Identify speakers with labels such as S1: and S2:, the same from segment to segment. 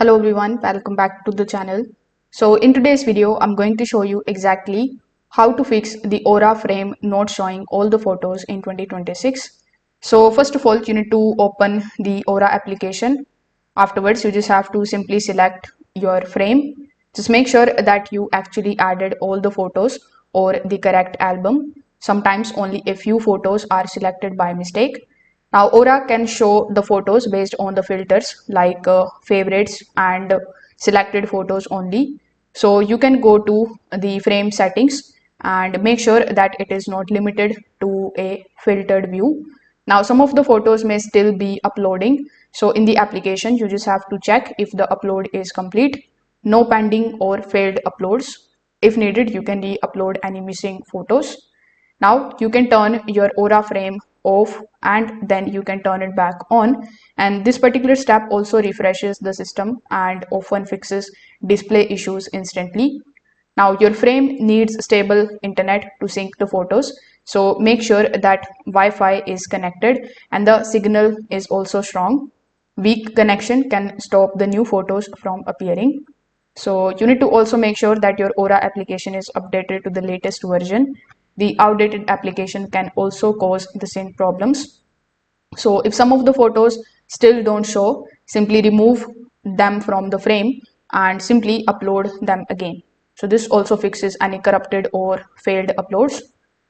S1: Hello everyone, welcome back to the channel. So in today's video, I'm going to show you exactly how to fix the Aura frame not showing all the photos in 2026. So first of all, you need to open the Aura application. Afterwards, you just have to simply select your frame. Just make sure that you actually added all the photos or the correct album. Sometimes only a few photos are selected by mistake. Now, Aura can show the photos based on the filters like favorites and selected photos only. So you can go to the frame settings and make sure that it is not limited to a filtered view. Now, some of the photos may still be uploading. So in the application, you just have to check if the upload is complete, no pending or failed uploads. If needed, you can re-upload any missing photos. Now you can turn your Aura frame off and then you can turn it back on. And this particular step also refreshes the system and often fixes display issues instantly. Now your frame needs stable internet to sync the photos. So make sure that Wi-Fi is connected and the signal is also strong. Weak connection can stop the new photos from appearing. So you need to also make sure that your Aura application is updated to the latest version. The outdated application can also cause the same problems. So if some of the photos still don't show, simply remove them from the frame and simply upload them again. So this also fixes any corrupted or failed uploads.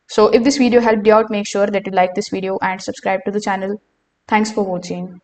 S1: So if this video helped you out, make sure that you like this video and subscribe to the channel. Thanks for watching.